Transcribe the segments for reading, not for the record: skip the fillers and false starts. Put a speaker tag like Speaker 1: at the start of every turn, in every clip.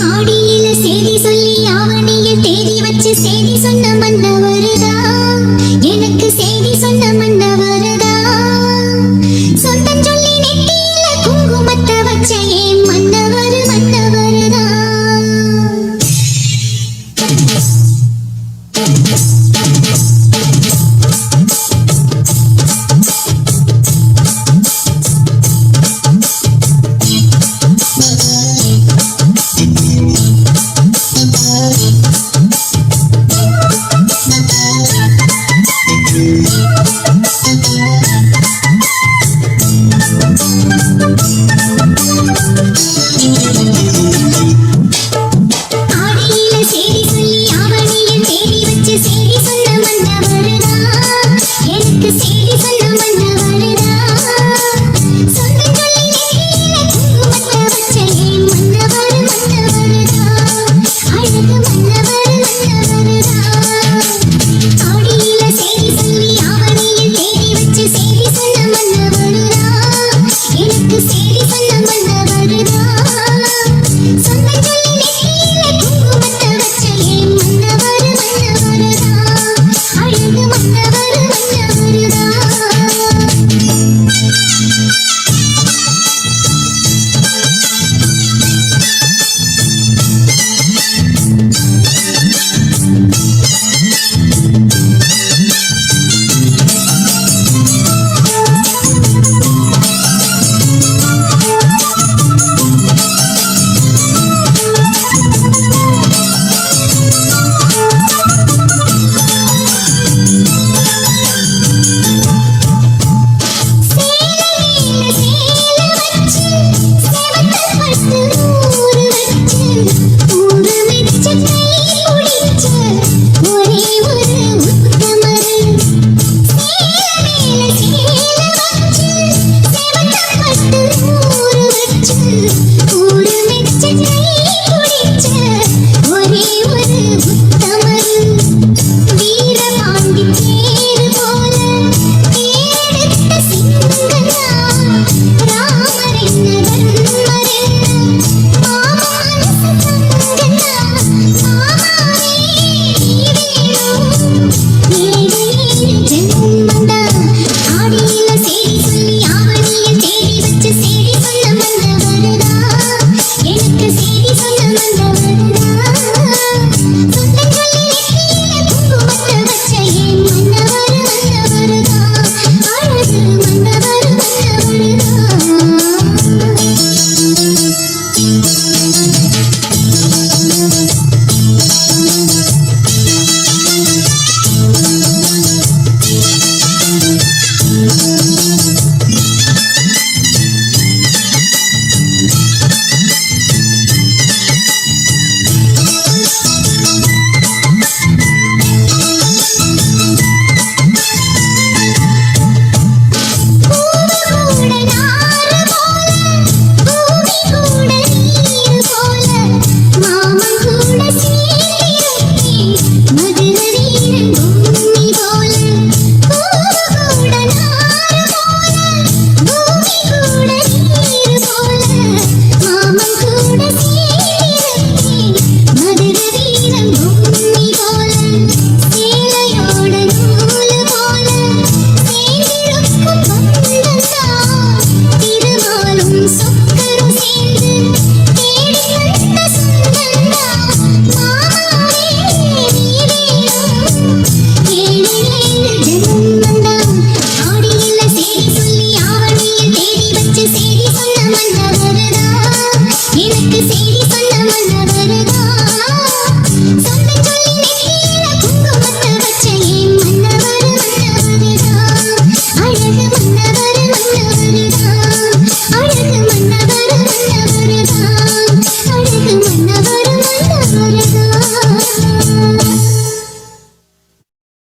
Speaker 1: ஆடியில செய்தி சொல்லி ஆவணியில் தேதி வச்சு செய்தி சொன்ன மன்னவருதா, எனக்கு செய்தி சொன்ன மன்னவருதா. சொந்தம் சொல்லி நெத்தியில குங்குமத்தை வச்ச ஏன் மன்னவரு மன்னவருதா.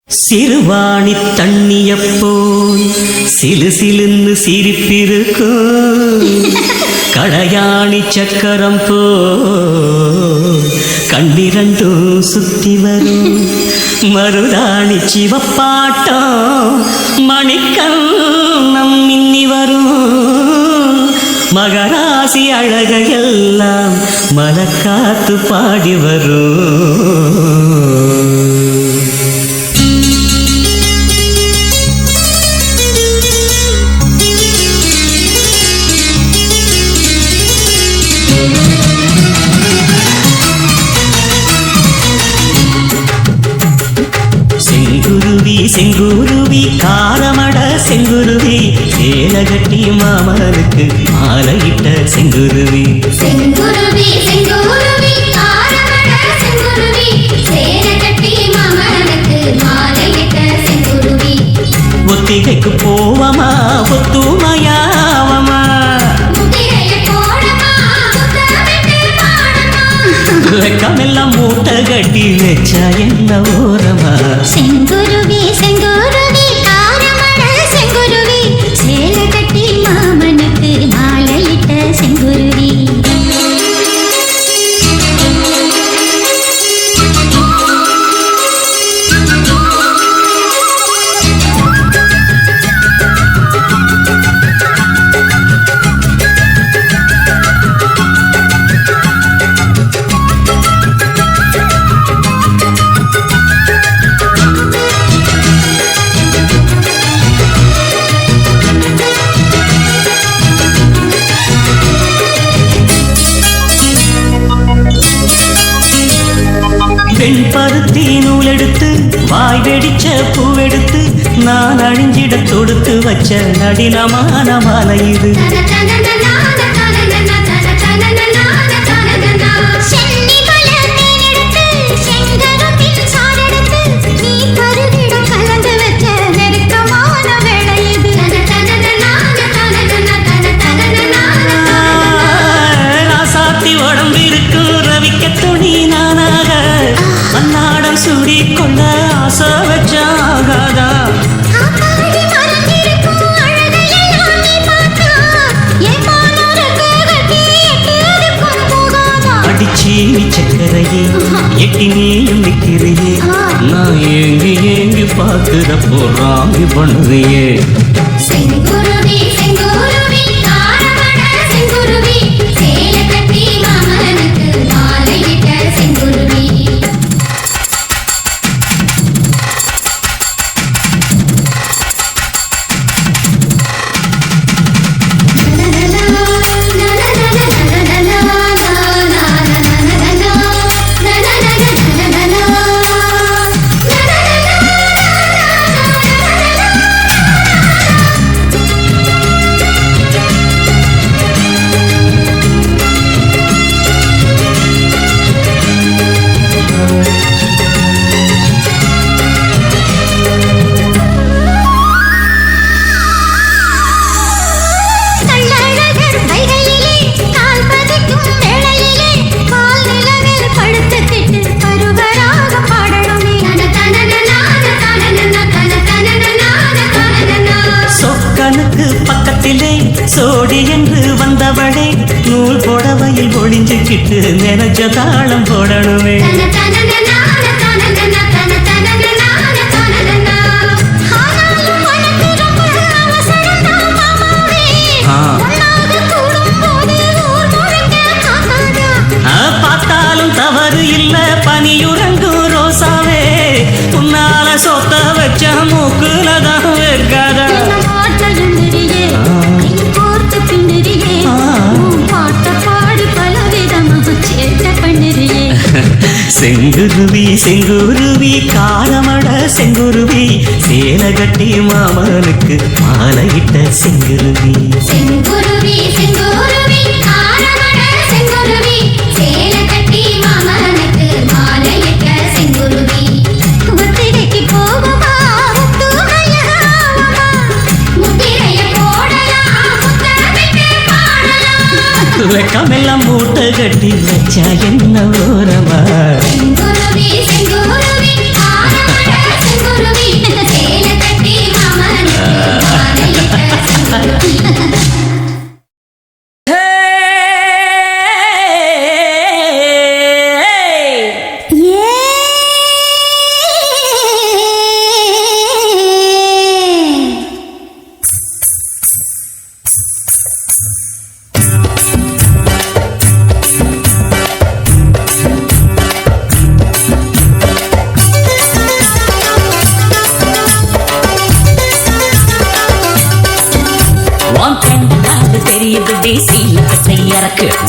Speaker 2: சிறுவாணி தண்ணியப்போல் சிலு சிலுன்னு சிரிப்பிருக்கும் கடையாணி சக்கரம் போ கண்ணிரண்டும் சுத்தி வரும் மருதாணி சிவப்பாட்டம் மணிக்கண்ணம் மின்னி வரும் மகராசி அழகையெல்லாம் மலக்காத்து பாடி வரும். செங்குருவி செங்குருவி காரமட செங்குருவி சேலகட்டி மாமனுக்கு மாலையிட்ட செங்குருவி.
Speaker 1: செங்குருவி செங்குருவி காரமட செங்குருவி சேலகட்டி மாமனுக்கு மாலையிட்ட செங்குருவி.
Speaker 2: ஒத்திகைக்கு போவமா ஒத்துமையாவமா வெக்கமெல்லாம் மூட்டை கட்டி வச்சா என்ன ஓரமா.
Speaker 1: செங்குருவி செங்குருவி காரமட செங்குருவி சேலகட்டி மாமனுக்கு மாலையிட்ட செங்குருவி.
Speaker 2: வெண்பருத்தி நூலெடுத்து வாய் வெடிச்ச பூவெடுத்து நான் அழிஞ்சிட தொடுத்து வச்ச நடினமான மாலை இது. ராசாத்தி உடம்பு இருக்கு ரவிக்க துணி நானாக அன்னாடம் சூடி கொள்ள ஆசை வச்சாகாதா. அடிச்சி சக்கரையே எட்டி நீயும் நிற்கிறியே நான் ஏங்கி ஏங்கி பார்க்கிறப்போ ராங்கி பண்ணுறியே.
Speaker 1: செங்குருவி செங்குருவி காரமட செங்குருவி சேலகட்டி மாமனுக்கு மாலையிட்ட செங்குருவி.
Speaker 2: பக்கத்திலே சோடி என்று வந்தவளே நூல் புடவையில் ஒளிஞ்சுக்கிட்டு நினைச்ச தாளம் போடணுமே. பார்த்தாலும் தவறு இல்ல பனியுறங்கும் ரோசாவே உன்னால சொத்த வச்ச மூக்குலதான் வைக்காதா. செங்குருவி செங்குருவி காரமட செங்குருவி சேலகட்டி மாமனுக்கு மாலையிட்ட செங்குருவி.
Speaker 1: செங்குருவி செங்குருவி காரமட செங்குருவி சேலகட்டி மாமனுக்கு மாலையிட்ட செங்குருவி. ஒத்திகைக்கு போவமா ஒத்துமையாவமா முத்திரைய போடலாம் முத்தமிட்டு பாடலாம்.
Speaker 2: வெக்கமெல்லாம் மூட்டை கட்டி வச்சா என்ன ஓரமா.
Speaker 1: செங்குருவி செங்குருவி காரமட செங்குருவி சேலகட்டி மாமனுக்கு மாலையிட்ட செங்குருவி.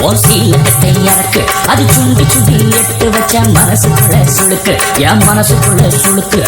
Speaker 2: உன் சீல கட்டை இறக்கு அது சுண்டி சுண்டி எட்டு வச்ச மனசுக்குள்ள சுளுக்கு என் மனசுக்குள்ள சுளுக்கு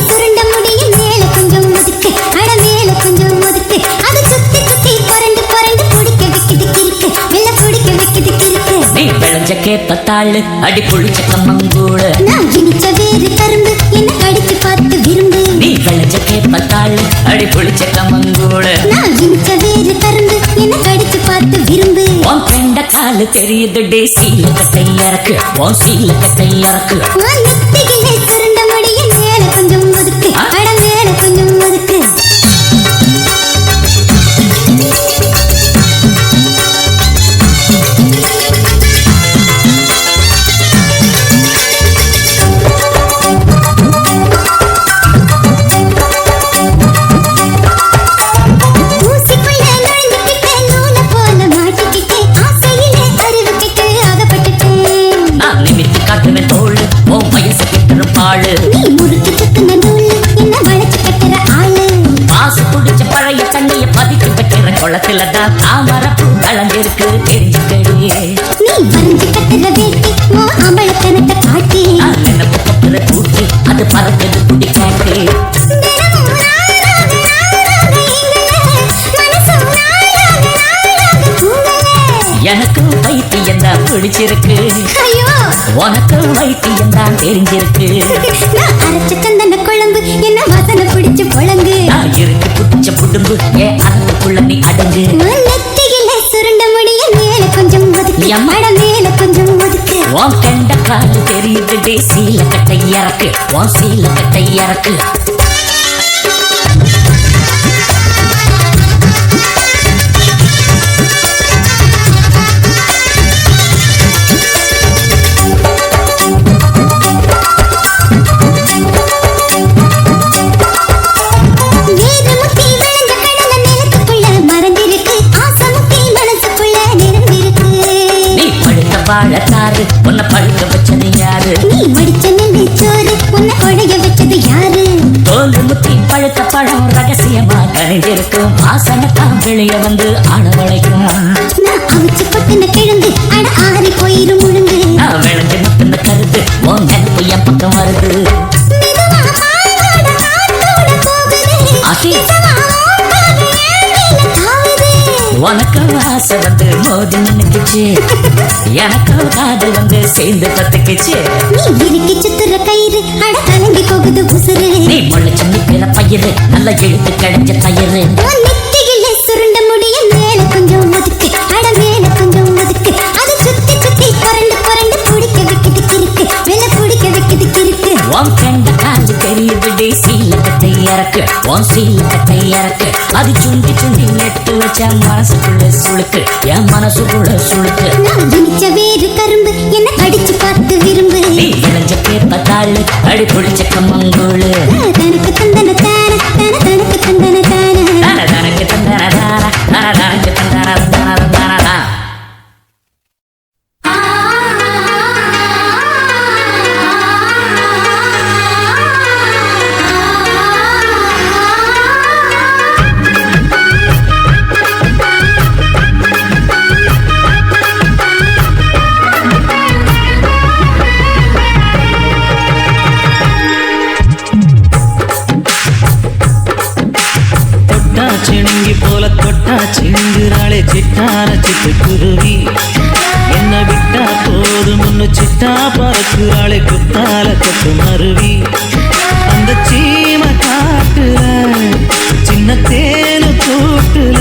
Speaker 1: சுருண்ட முடியும் மேல கொஞ்சம் ஒதுக்கு அட மேல கொஞ்சம் ஒதுக்கு அது சுத்தி சுத்தி புரண்டு புரண்டு குடிக்க வைக்குது கிறுக்கு மெல்ல குடிக்க வைக்குது கிறுக்கு
Speaker 2: நீ விளைஞ்ச கேப்பத்தாள் அடி புளிச்ச கம்மங்கூழு
Speaker 1: நான் இனிச்ச வேறு கரும்பு என்ன கடிச்சு பார்த்து விரும்பு
Speaker 2: நீ விளைஞ்ச கேப்பத்தாள் அடி புளிச்ச கம்மங்கூழு
Speaker 1: நான் இனிச்ச வேறு கரும்பு என்ன கடிச்சு பார்த்து விரும்பு
Speaker 2: உன் கண்ட காலு தெரியுது டே சீல கட்டை இறக்கு உன் சீல கட்டை இறக்கு
Speaker 1: நெத்தியிலே சுருண்ட முடியும் மேல கொஞ்சம் ஒதுக்கு அட மேல கொஞ்சம் ஒதுக்கு நீ முறுக்கு சுத்துன நூலு என்ன வளைச்சு கட்டுற ஆளு
Speaker 2: பாசு குடிச்ச பழைய தண்ணிய பதிச்சு வைக்கிற குளத்துலதான் தாமரப்பூ கலந்திருக்கு தெரிஞ்சுக்கடியே
Speaker 1: நீ வரைஞ்சு கட்டுற வேட்டி ஓ அம்பளத்தனத்தை காட்டி
Speaker 2: நான் நினைப்பு கட்டுற கூட்டி அது பறக்குது குடி காட்டி எனக்கு வைத்தியம் தான் பிடிச்சிருக்கு உனக்கு வைத்தியம் தான் தெரிஞ்சிருக்கு
Speaker 1: நான் அரைச்ச சந்தன குழம்பு என்ன வாசனை பிடிச்சு புழங்கு
Speaker 2: நான் இருக்கு புடிச்ச புடும்பு ஏன் அதுக்குள்ள நீ அடங்கு
Speaker 1: நெத்தியில சுருண்ட முடிய மேல கொஞ்சம் ஒதுக்கு அட மேல கொஞ்சம் ஒதுக்கு
Speaker 2: உன் கண்ட காலு தெரியுது டே சீல கட்டை இறக்கு உன் சீல கட்டை இறக்கு வாழத்தாரு உன்னை பழுக்க வச்சது யாரு
Speaker 1: நீ மடிச்ச நெல்லி சோறு உன்னை கொடைய வச்சது யாரு
Speaker 2: தோல் முத்தி பழுத்த பழம் ரகசியமா கணிஞ்சிருக்கும் வாசனைத்தான் வெளியே வந்து ஆணவளைக்கும்
Speaker 1: நான் அவிச்சு கொட்டின கிழங்கு அட ஆறி போயிரும் முழுங்கு
Speaker 2: நான் விளைஞ்சு முட்டின கருத்து உன் நினைப்பு என் பக்கம் வருது உனக்கு ஆசை வந்து மோதி நின்னுக்குச்சு எனக்கு காதல் வந்து சேர்ந்து பத்துக்குச்சு
Speaker 1: நீ இறுக்கி சுத்துற கயிறு அட கலங்கி போகுது உசுறு
Speaker 2: நீ முளைச்ச நிக்கிற பயிறு நல்ல இழுத்து கிடைச்ச தயிறு
Speaker 1: நெத்தியிலே சுருண்ட முடிய மேல கொஞ்சம் ஒதுக்கு அட மேல கொஞ்சம் ஒதுக்கு அது சுத்தி சுத்தி புரண்டு புரண்டு குடிக்க வைக்குது கிறுக்கு மெல்ல குடிக்க வைக்குது கிறுக்கு
Speaker 2: உன் கண்ட காலு தெரியுது டே சீல கட்டை இறக்கு உன் சீல கட்டை இறக்கு அது சுண்டி சுண்டி நெட்டு வச்ச மனசுக்குள்ள சுளுக்கு என் மனசுக்குள்ள சுளுக்கு
Speaker 1: நான் இனிச்ச வேறு கரும்பு என்ன கடிச்சு பார்த்து விரும்பு
Speaker 2: நீ இளைஞ்ச கேப்பத்தாள் அடி புடிச்ச கம்மங்கூழு
Speaker 1: தனக்கு தந்தன தான தன தனக்கு தந்தன தான
Speaker 2: தனக்கு தந்தன தான தனக்கு தந்தன தான தான
Speaker 3: சிணுங்கி போல தொட்டா சிந்துறாளே சிட்டான சிட்டுக்குருவி என்ன விட்டா போதும் முன்னு சிட்டா பறக்குறாளே குத்தால கொட்டு மருவி அந்த சீம காட்டுல சின்ன தேனு கூட்டுல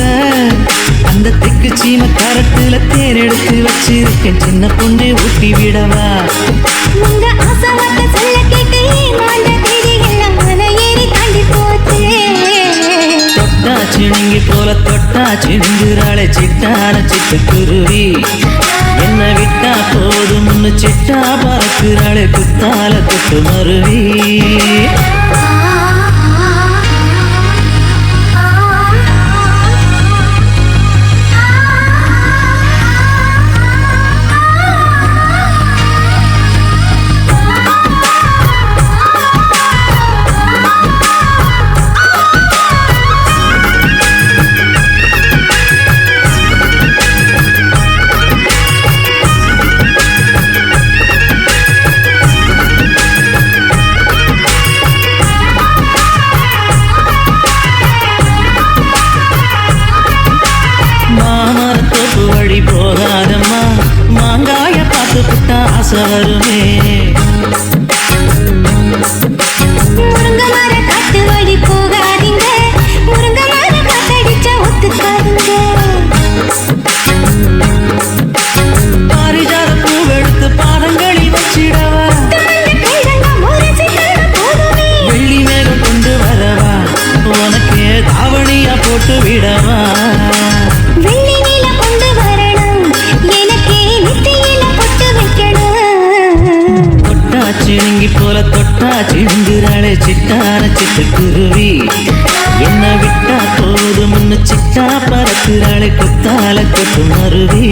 Speaker 3: அந்த திக்கு சீம கரட்டுல தேன் எடுத்து வச்சிருக்கேன் சின்ன பொண்ணு ஊட்டி விடவா
Speaker 1: உங்க ஆசவத்தை சொல்ல கேட்டு மாண்ட தேடியெல்லாம் மன ஏறி தாண்டி போச்சு
Speaker 3: தொட்டா சிணுங்கி போல தொட்டா சிந்துறாளே சிட்டான சிட்டுக்குருவி என்ன விட்டா போதும்னு சிட்டா பறக்குறாளே குத்தால கொட்டு மருவி பார்த்து புட்டா ஆசை வருமே.
Speaker 1: முருங்கை மர காட்டு வழி போகாதீங்க, முருங்கை மர காத்தடிச்சா ஒத்துக்காதீங்க.
Speaker 3: பாரிஜாத பூவெடுத்து பாதங்களில் வச்சிடவா, வெள்ளி மேகம் கொண்டு வரவா, உனக்கே தாவணியா போட்டு விடவா.
Speaker 1: வெள்ளி நீல கொண்டு வரணும், எனக்கே நெத்தியில பொட்டு வைக்கணும்.
Speaker 3: தொட்டா சிணுங்கி போல தொட்டா சிணுங்குறாளே சிட்டான சிட்டுக்குருவி, என்ன விட்டா போதும்னு சிட்டா பறக்குறாளே குத்தால கொட்டு மருவி.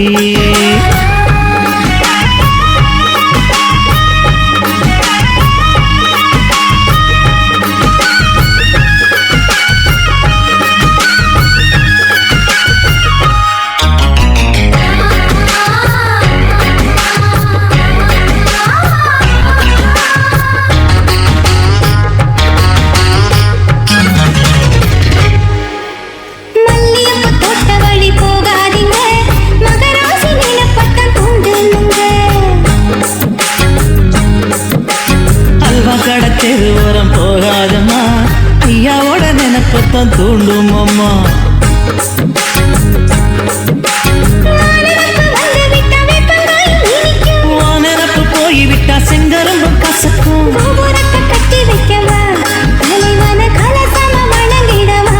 Speaker 1: மல்லியப்பூ தோட்ட வழி போகாதீங்க, மகராசி நீலப்பட்டம் தூண்டுங்க.
Speaker 3: அல்வா கடை தெருவோரம் போகாதம்மா, ஐயாவோட நினைப்பத்தான் தூண்டும் அம்மா. நினப்பு போய்விட்டா செங்கரும்பு கசக்கும்.
Speaker 1: கோபுரத்தை கட்டி வைக்கவா, தலைவன கலசம வணங்கிடவா.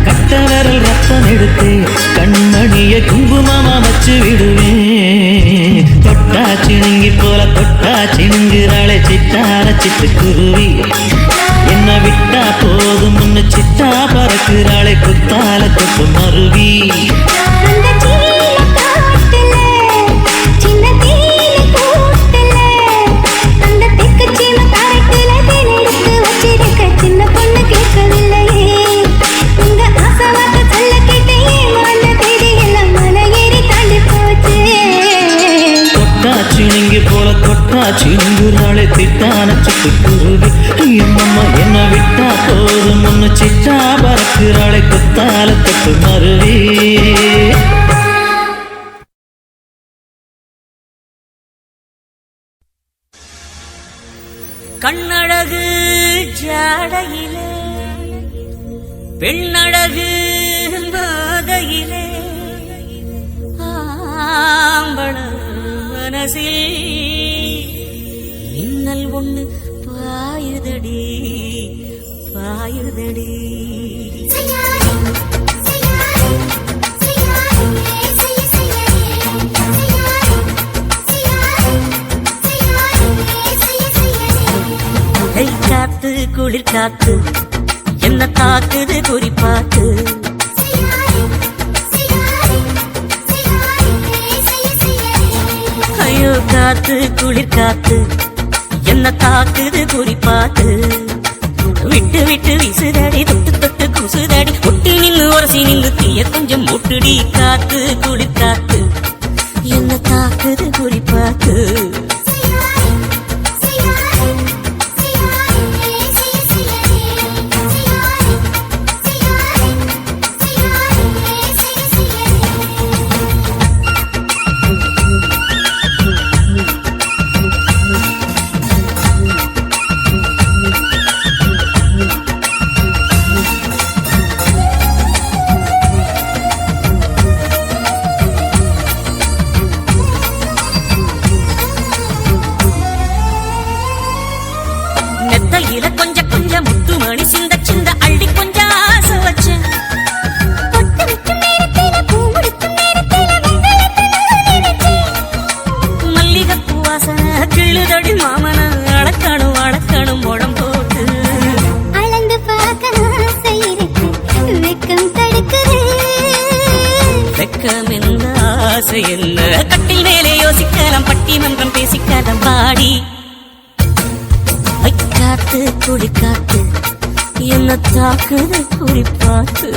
Speaker 3: கட்ட விரல் ரத்தம் எடுத்து கண்மணிய குங்குமமா வச்சு விடுவேன். தொட்டா சிணுங்கி போல தொட்டா சிணுங்குறாளே சிட்டார சிட்டுக்குருவி, என்ன விட்டா போதும்னு சிட்டா பறக்குறாளே குத்தால கொட்டு மருவி.
Speaker 1: அந்த சீல காட்டுல, சின்ன தேயிலை கூட்டுல, அந்த தெக்கு சீம காட்டுல தேனெடுத்து வச்சிருக்க சின்ன பொண்ணு கேட்கவில்லையே. உங்க ஆசை வார்த்தை சொல்ல கேட்டேன், அந்த தேதி எல்லாம் மலை ஏறி தாண்டி போச்சு.
Speaker 3: தொட்டா சிணுங்கி போல தொட்டா சிணுங்குறாளே திட்டான சிட்டுக்குருவி, எம்மம்மா என்ன விட்டா போதும்னு சிட்டா பறக்குறாளே குத்தால கொட்டு மருவி.
Speaker 2: கண்ணழகு ஜாடையிலே, பெண்ணழகு பாதையிலே, ஆம்பள மனசில் மின்னல் ஒண்ணு பாயுதடி பாயுதடி. கை காத்து குளிர் காத்து என்ன தாக்குது குறிப்பாத்து. ஐயோ காத்து குளிர் காத்து என்ன தாக்குது குறிப்பாத்து. விட்டு விட்டு வீசுதடி தொட்டு தொட்டு குசுதடி, ஒட்டி நின்னு உரசி நின்னு தீய கொஞ்சம் மூட்டுடி. காத்து குளிர் காத்து என்ன தாக்குது குறிப்பாத்து. நெத்தையில கொஞ்சம் கொஞ்சம் முத்துமணி சிந்த சிந்த அள்ளி கொஞ்சம் ஆசை வச்சேன். மல்லிகைப்பூ வாசனை கிள்ளுதடி மாமன, அடக்கணும் அடக்கணும் முடம் போட்டு.
Speaker 1: அளந்து பார்க்க ஆசை இருக்கு, வெக்கம் தடுக்குது.
Speaker 2: வெக்கம் என்ன ஆசை என்ன, கட்டில் மேலே யோசிக்கலாம் பட்டிமன்றம் பேசிக்கலாம் பாடி. காத்து குடி காத்து என்ன தாக்குது குறிப்பாத்து.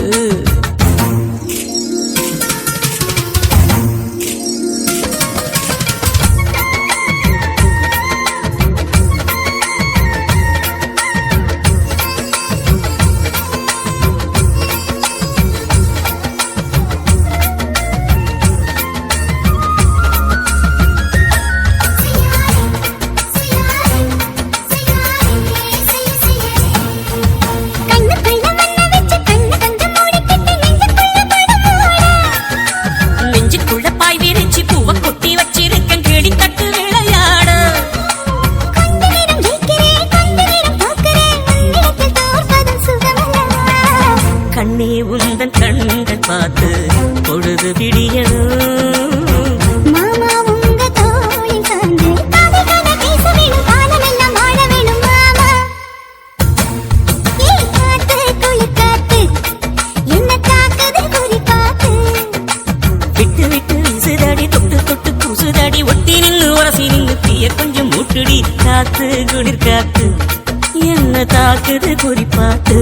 Speaker 2: வீசுதடி ஒட்டி நின்னு உரசி நின்னு தீய கொஞ்சம் மூட்டுடி காத்து குளிர் காத்து என்ன தாக்குது குறிப்பாத்து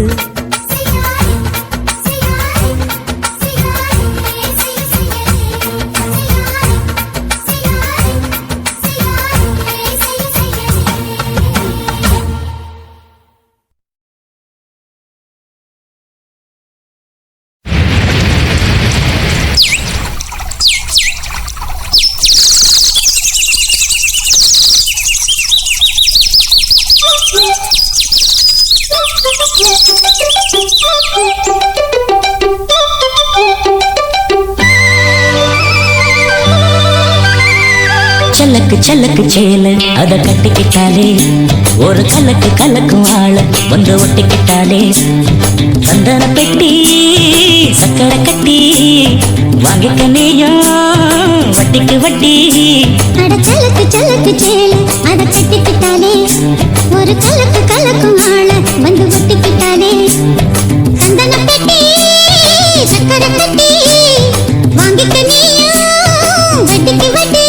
Speaker 4: சல்லக்கு சல்லக்கு சேல அத கட்டிக்கிட்டாலே ஒரு கலக்கு கலக்கும் ஆள வந்து ஒட்டிக்கிட்டாலே சந்தன பெட்டி சக்கரை கட்டி வாங்கிக்க நீயும் வட்டிக்கு வட்டி
Speaker 1: அட சலக்கு சலக்கு சேல அத கட்டிக்கிட்டாலே ஒரு கலக்கு கலக்கும் ஆள வந்து ஒட்டிக்கிட்டாலே சந்தன பெட்டி சக்கரை கட்டி வாங்கிக்க நீயும் வட்டிக்கு வட்டி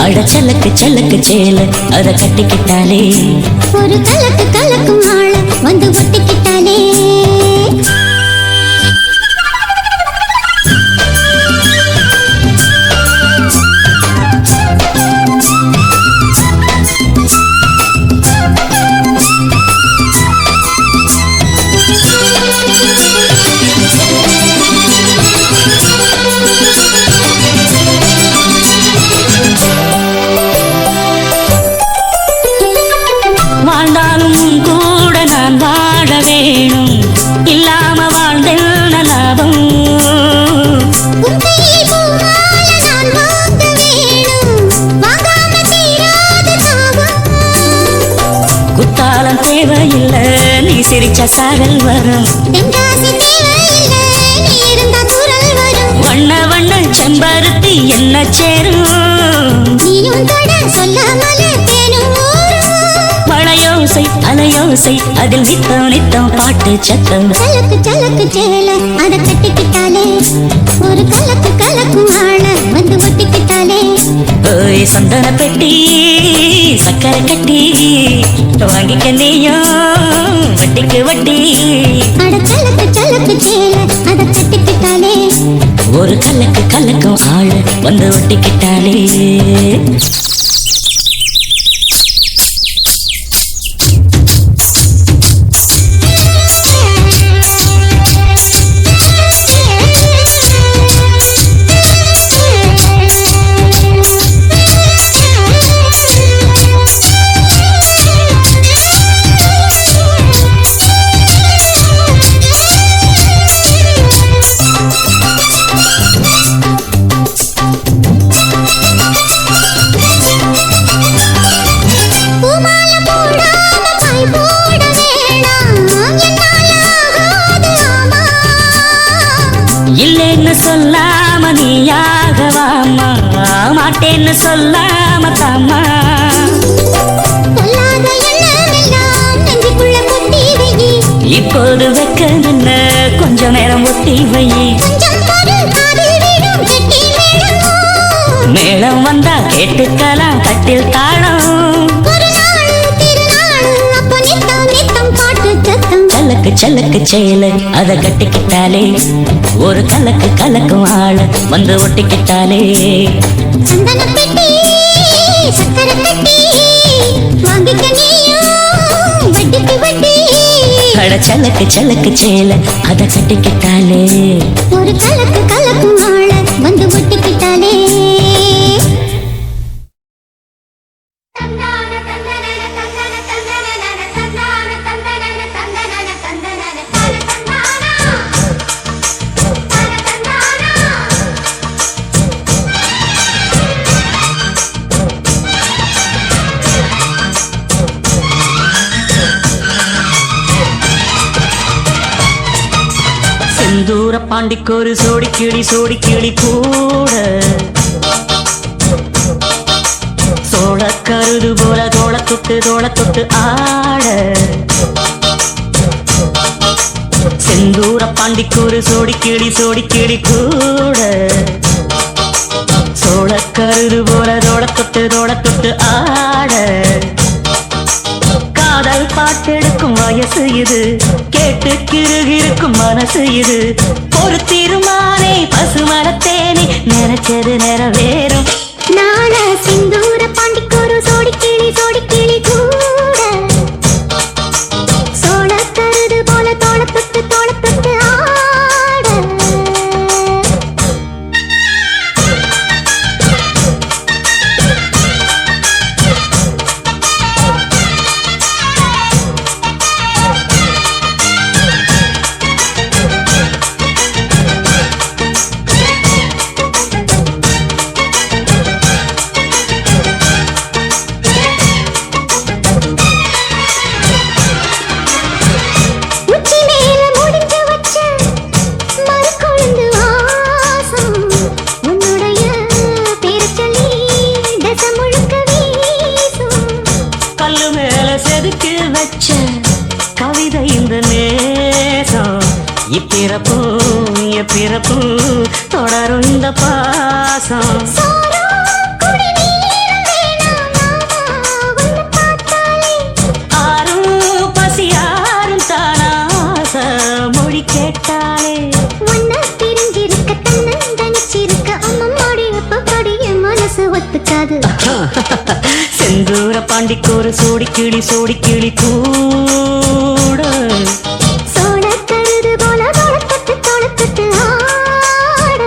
Speaker 4: அட சல்லக்கு சல்லக்கு சேல அத கட்டிக்கிட்டாலே
Speaker 1: ஒரு கலக்கு கலக்கும் ஆள வந்து ஒட்டிக்கிட்டாலே
Speaker 4: வாழ்ந்தாலும் கூட நான் வாழ வேணும் இல்லாம வாழ்ந்தென்ன லாபம் குத்தாலம் தேவையில்லை நீ சிரிச்ச சாரல் வரும் வண்ண வண்ண செம்பருத்தி என்ன சேரும் மழையோசை அலையோசை அதில் நித்தம் நித்தம் பாட்டு சத்தம்
Speaker 1: சலக்கு சலக்கு சேல அத கட்டிக்கிட்டாலே ஒரு கலக்கு கலக்கும் ஆள வந்து ஒட்டிக்கிட்டாலே
Speaker 4: ஓய் சந்தன பெட்டி சக்கரை கட்டி வாங்கிக்க நீயும் வட்டிக்கு வட்டி
Speaker 1: அட சலக்கு சலக்கு சேல அத கட்டிக்கிட்டாலே
Speaker 4: ஒரு கலக்கு கலக்கும் ஆள வந்து ஒட்டிக்கிட்டாலே இல்லைன்னு சொல்லாம நீயாகவாமா மாட்டேன்னு சொல்லாம தாமா இப்போது வைக்க நின்ன கொஞ்ச நேரம் ஒத்தி வை மேளம் வந்தா கேட்டுக்கலாம் கட்டில் தாளம் சலக்கு சலக்கு சேல அத கட்டிக்கிட்டாலே ஒரு கலக்கு கலக்கும் ஆள வந்து ஒட்டிக்கிட்டாலே
Speaker 1: சந்தன பெட்டி சக்கரை கட்டி வாங்கிக்க நீயும் வட்டிக்கு வட்டி
Speaker 4: அட சலக்கு சலக்கு சேல அத கட்டிக்கிட்டாலே
Speaker 1: ஒரு கலக்கு கலக்கும் ஆள வந்து ஒட்டிக்கிட்டாலே
Speaker 2: செந்தூர பாண்டிக்கொரு சோடி கிளி கூட சோழ கருது போல தோள தொட்டு ஆட செந்தூர பாண்டிக்கொரு சோடி கிளி கூட
Speaker 4: சோளக்கருது போல தோட தொட்டு ஆட காதல் பாட்டெடுக்கும் வயசு இது கேட்டு கிருகிருக்கும் மனசு இது ஒரு திருமானே பசுமரத்தேனே நினைச்சது நிறைவேறும்
Speaker 1: நாள சிந்தூர பாண்டிக்கொரு சோடி கிளி கூட சோழ கருது போல தோள தொட்டு ஆட உச்சி மேல முடிஞ்சு வச்ச மரக்கொழுந்து வாசம் உன்னுடைய பேரச் சொல்லி தசை முழுக்க வீசும்
Speaker 4: கல்லு மேல செதுக்கி வச்ச கவிதை இந்த நேசம் இப்பிறப்பும் தொடரும் இந்த பாசம்
Speaker 1: சோறும் குடிநீரும் வேணாம் மாமா உன்னை பார்த்தாலே
Speaker 4: ஆறும் பசியாரும் தானாச மொழி கேட்டாலே
Speaker 1: உன்னை பிரிஞ்சிருக்க தன்னந்தனிச்சிருக்க அம்மம்மாடி அப்பப்படி என் மனசு ஒத்துக்காது
Speaker 4: செந்தூர பாண்டிக்கொரு சோடி கிளி கூட
Speaker 1: சோழ கருது போல தோள தொட்டு ஆட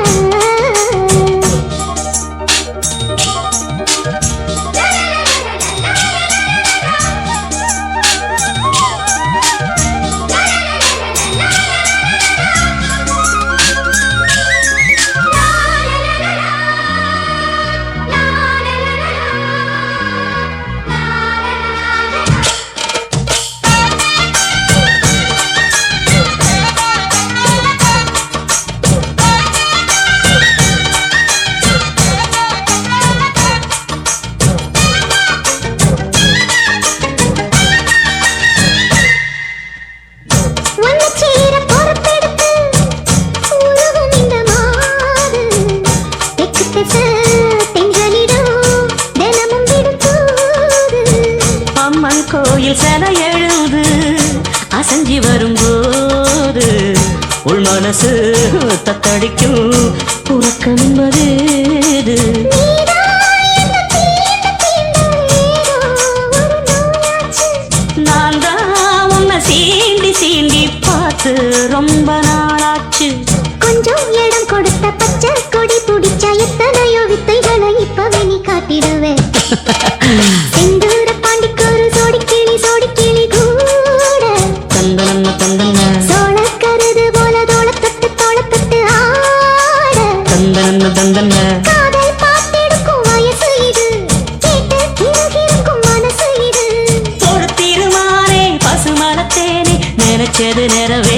Speaker 1: உன்னை சேர பொறுப்பெடுத்து உருவும் இந்த மாது தெற்கு திசை தென்றலிடும் தினமும் விடும் தூது
Speaker 4: அம்மன் கோயில் சிலை எழுது அசஞ்சி வரும்போது உள் மனசு தத்தடிக்கும் உறக்கம் என்பது நான் தான் உன்னை சீண்டி பார்த்து ரொம்ப நாளாச்சு
Speaker 1: கொஞ்சம் இடம் கொடுத்த பச்சை கொடி பிடிச்சா எத்தனையோ வித்தைகளை இப்பவே நீ காட்டிடுவேன் செந்தூர பாண்டிக்கொரு சோடி கிளி கூட
Speaker 4: தந்தன
Speaker 1: சோழ கருது போல தோள தொட்டு ஆட
Speaker 4: தந்தன
Speaker 1: காதல் பாட்டெடுக்கும் வயசு இது கேட்டு கிருகிருக்கும் மனசு இது
Speaker 4: ஒரு திருமானே பசுமரத்தேனே நினைச்சது நிறைவே